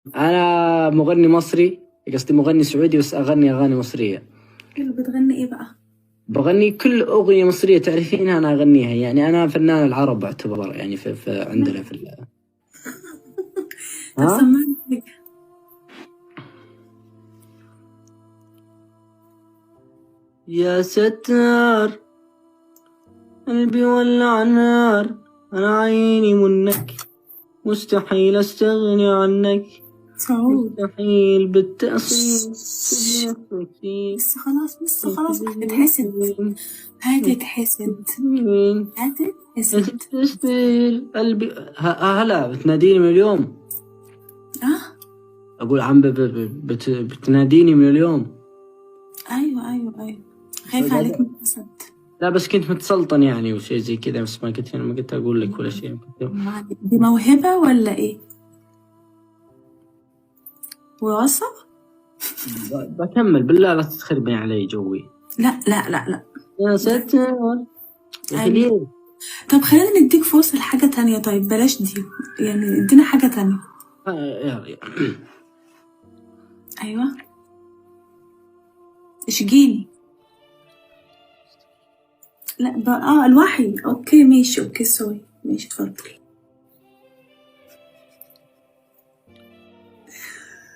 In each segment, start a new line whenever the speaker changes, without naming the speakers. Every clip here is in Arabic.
انا مغني مصري، قصدي مغني سعودي بس اغني اغاني مصريه.
حلو، بتغني ايه بقى؟
بغني كل اغنيه مصريه تعرفينها انا اغنيها، يعني انا فنان العرب اعتبر، يعني في عندنا في
طب
ها.
سمعني حاجة.
يا ستار قلبي ولع نار، انا عيني منك، مستحيل استغني عنك،
سعود.
مستحيل بالتأصيل تجي نفسك فيه.
بس خلاص، بس خلاص، هتتحسد. هتتحسد. هتتحسد.
تستاهل قلبي. هلا بتناديني من اليوم.
اه.
اقول عم بتناديني من اليوم.
ايوه ايوه ايوه، خايفة عليك من الحسد.
لا بس كنت متسلطن يعني وشيء زي كذا، بس ما قلت اقول لك ولا شيء.
دي موهبة ولا ايه؟ وراثة؟
بكمل بالله لا تخربين علي جوي.
لا لا لا لا.
يا ستار يا اخي
أيوة.
ليه؟
طب خلينا نديك فرصة لحاجة تانية، طيب بلاش دي، يعني ادينا حاجة تانية.
يا
ايوه. اشجيني. لا بقى الوحي، اوكي ماشي، اوكي سوري، ماشي اتفضل.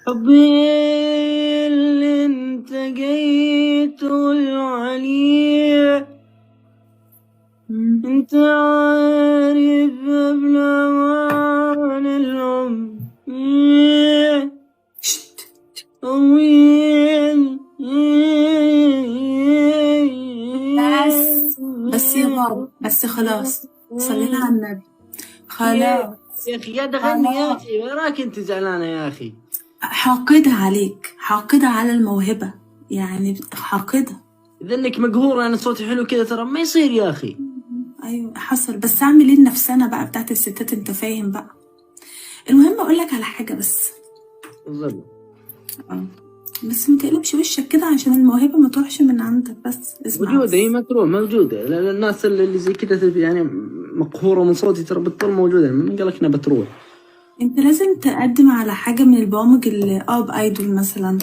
حبي اللي انت جيت عليه، انت عارف قبل اوان العمر
شت.
طويل.
بس يا بابا، بس خلاص، صلينا على النبي.
يا
خلاص.
اخي قاعد اغني يا
خلاص.
اخي، وراك انت زعلانه يا اخي؟
حاقدة عليك، حاقدة على الموهبة، يعني حاقدة.
اذا انك مقهوره انا صوتي حلو كذا ترى ما يصير يا اخي.
ايوه حصل، بس اعمل ايه النفسانة بقى بتاعت الستات، انت فاهم بقى. المهم اقول لك على حاجة بس.
بالضبط.
اه. بس ما تقلبش وشك كده عشان الموهبة ما تروحش من عندك، بس اسمع
موجوده، هي
بس.
ما تروح موجوده، الناس اللي زي كذا يعني مقهوره من صوتي ترى بتضل موجوده، من قال لك انها بتروح.
انت لازم تقدم على حاجة من البرامج اللي بايدول مثلا.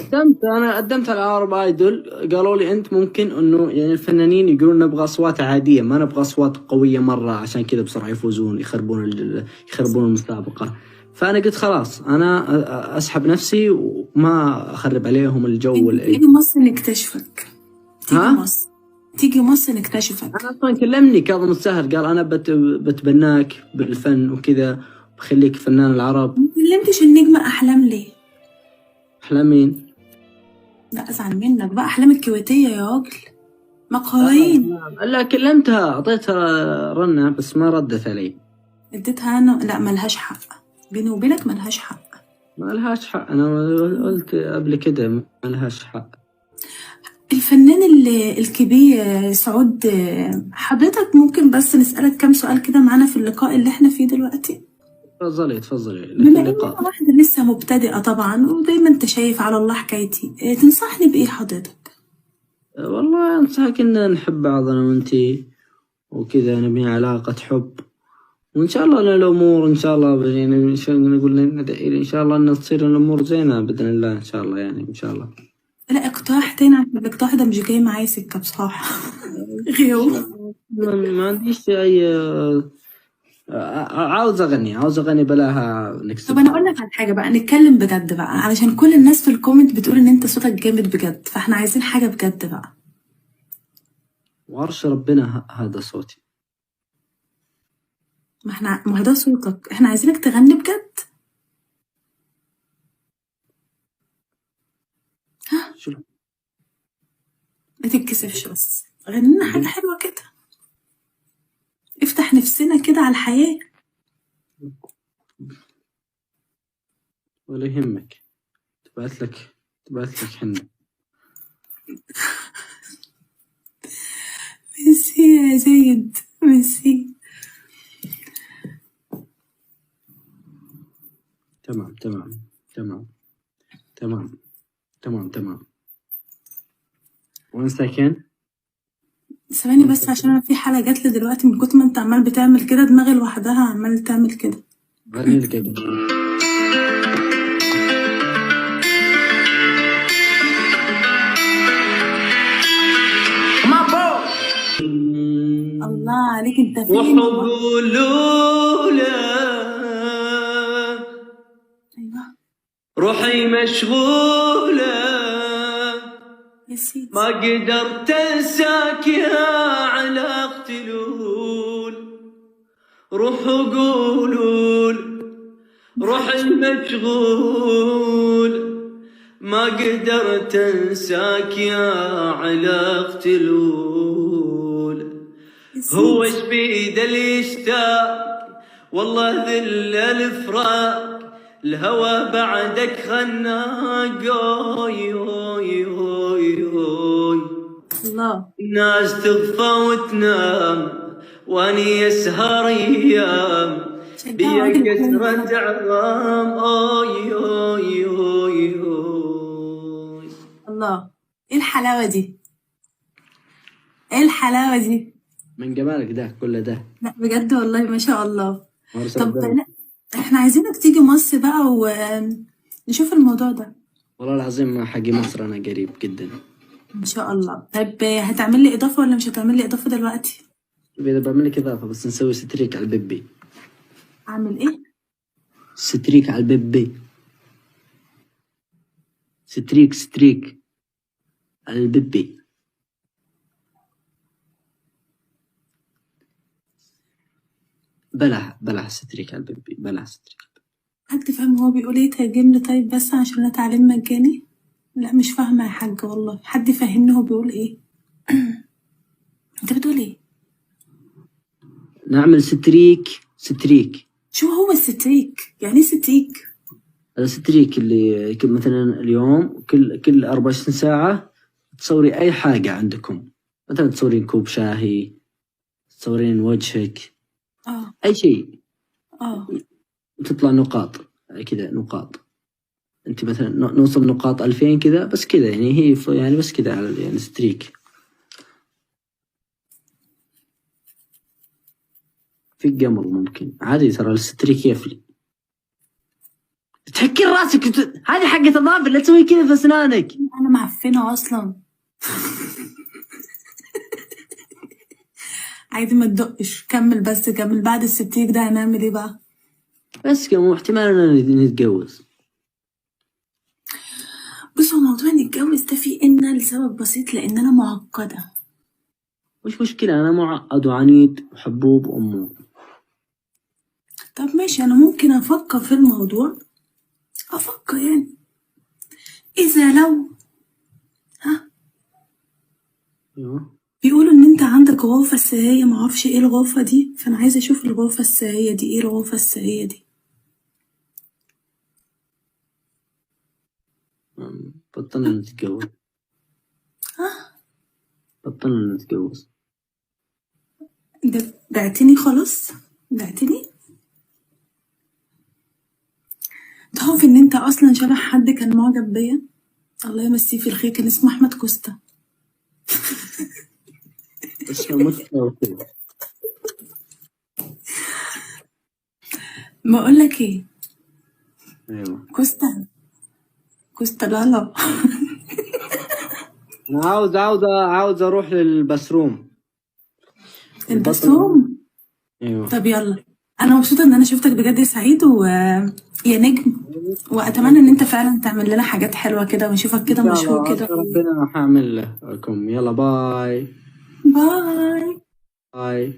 قدمت على عرب ايدول، قالوا لي انت ممكن انه يعني الفنانين يقولون نبغى اصوات عاديه، ما نبغى اصوات قويه مره عشان كذا بسرعه يفوزون يخربون المسابقه. فانا قلت خلاص انا اسحب نفسي وما اخرب عليهم الجو.
انت تيجي مصر نكتشفك. تيجي
ها؟
مصر. تيجي مصر
انا
نكتشفك.
اصلا كلمني كاظم الساهر قال انا بتبناك بالفن وكذا، بخليك فنان العرب.
ما كلمتش النجمة احلام ليه؟
احلام مين؟
لا ازعل منك بقى، احلام الكويتية يا راجل، مقهورين.
لا كلمتها، اعطيتها رنة بس ما ردت علي.
اديتها انا، لا ملهاش حق، بيني وبينك ملهاش حق.
ما لهاش حق، انا قلت قبل كده ما لهاش حق.
الفنان الكبير سعود، حضرتك ممكن بس نسألك كام سؤال كده معانا في اللقاء اللي احنا فيه دلوقتي؟
تفضلي تفضلي لك
بما ان
اللقاء.
انا واحدة لسه مبتدئة طبعا، ودايما انت شايف على الله حكايتي، تنصحني بايه حضرتك؟
والله انصحك ان نحب بعض انا وانتي وكذا، نبني علاقة حب، وان شاء الله ان الامور ان شاء الله يعني ان شاء الله نقول ان شاء الله ان تصير الامور زينة باذن الله ان شاء الله، يعني ان شاء الله.
لا اقتراح تاني، عشان الاقتراح ده مش جاي معايا سكة بصراحة. غيره.
ما عنديش اي عاوز اغني بلاها
طب
نكسب.
انا اقول لك على حاجة بقى، نتكلم بجد بقى، علشان كل الناس في الكومنت بتقول ان انت صوتك جامد بجد، فاحنا عايزين حاجة بجد بقى.
وعرش ربنا هذا صوتي.
ما هو ده صوتك، احنا عايزينك تغني بجد.
شو
ما تتكسفش، بس غنينا حاجة حلوة كده، افتح نفسنا كده على الحياة.
ولا يهمك، تبعت لك حنة.
ميرسي يا زايد، ميرسي.
تمام تمام تمام تمام تمام تمام. وين ساكن؟
ثواني بس، عشان انا في حالة جات لي دلوقتي من كتر ما انت عمال بتعمل كده، دماغي لوحدها عمال تعمل كده.
غني لك.
عليك، انت فين والله؟
وقولوا له
ايوه
روحي مشغولة،
يا سيدي.
ما قدرت انساك يا على اقتلول. روحوا قولوا روحي مشغول، ما قدرت انساك يا على اقتلول.
يا
هو
سيدي.
ايش بيد اللي يشتاق، والله ذل الفراق، الهوى بعدك خناق. أوي أوي أوي أوي.
الله.
الناس تغفى وتنام واني يسهر ايام،
شجعوا
بيا
عادل الكلام
كسرة
ده.
عظام. أوي أوي أوي أوي.
الله، ايه الحلاوة دي؟ ايه الحلاوة دي؟
من جمالك ده كل ده.
لا بجد والله ما شاء الله.
مرسى
طب
ربنا.
لا، احنا عايزينك تيجي مصر بقى ونشوف الموضوع ده.
والله العظيم حقي مصر انا قريب جدا.
ان شاء الله. طيب هتعمل لي اضافة ولا مش هتعمل لي اضافة دلوقتي؟
اذا بعمل لك اضافه بس نسوي ستريك على البيبي.
اعمل ايه؟
ستريك على البيبي. ستريك على البيبي. بلا ستريك على البيبي، بلا ستريك.
حد فاهم هو بيقول ايه؟ ترجم لي طيب بس عشان انا تعليم مجاني. لا مش فاهمة يا حاج والله، حد يفهمني هو بيقول ايه؟ انت بتقول ايه؟
نعمل ستريك.
شو هو الستريك؟ يعني ايه ستريك؟
هذا ستريك اللي مثلا اليوم كل 24 ساعة تصوري أي حاجة عندكم، مثلا تصورين كوب شاهي، تصورين وجهك،
اه
أي شيء،
اه
وتطلع نقاط كذا نقاط. أنت مثلا نوصل نقاط 2000 كذا، بس كذا يعني هي يعني بس كذا على يعني ستريك. في قمر ممكن عادي ترى الستريك يفلي. تحكي راسك هذه حقة الظافر، لا تسوي كذا في أسنانك.
انا معفنة اصلا. عادي ما تدقش، كمل بس كمل. بعد الستريك ده هنعمل ايه بقى؟
بس كم احتمال أننا نتجوز.
بص، هو موضوع نتجوز ده فيه إن لسبب بسيط، لأن أنا معقدة.
مش مشكلة، أنا معقد وعنيد وحبوب وأمور.
طب ماشي، أنا ممكن أفكر في الموضوع، أفكر يعني إذا لو
أيوه.
بيقولوا إن أنت عندك غرفة سرية، معرفش إيه الغرفة دي، فأنا عايزة أشوف الغرفة السرية دي. إيه الغرفة السرية دي؟
بطلنا نتجوز. بطلنا نتجوز.
بعتني خلاص؟ بعتني؟ تعرف إن أنت أصلا شبه حد كان معجب بيا، الله يمسيه في الخير، كان اسمه أحمد كوستا.
بس مشكلة كذا.
بقول لك إيه؟
أيوه.
كوستا لالا.
أنا عاوز أروح للبسروم.
البسروم.
أيوه.
طب يلا، انا مبسوطه ان انا شفتك بجد يا سعيد يا نجم، واتمنى ان انت فعلا تعمل لنا حاجات حلوه كده ونشوفك كده
إن شاء الله
مشهور كده.
ربنا حامل لكم. يلا باي.
باي.
باي.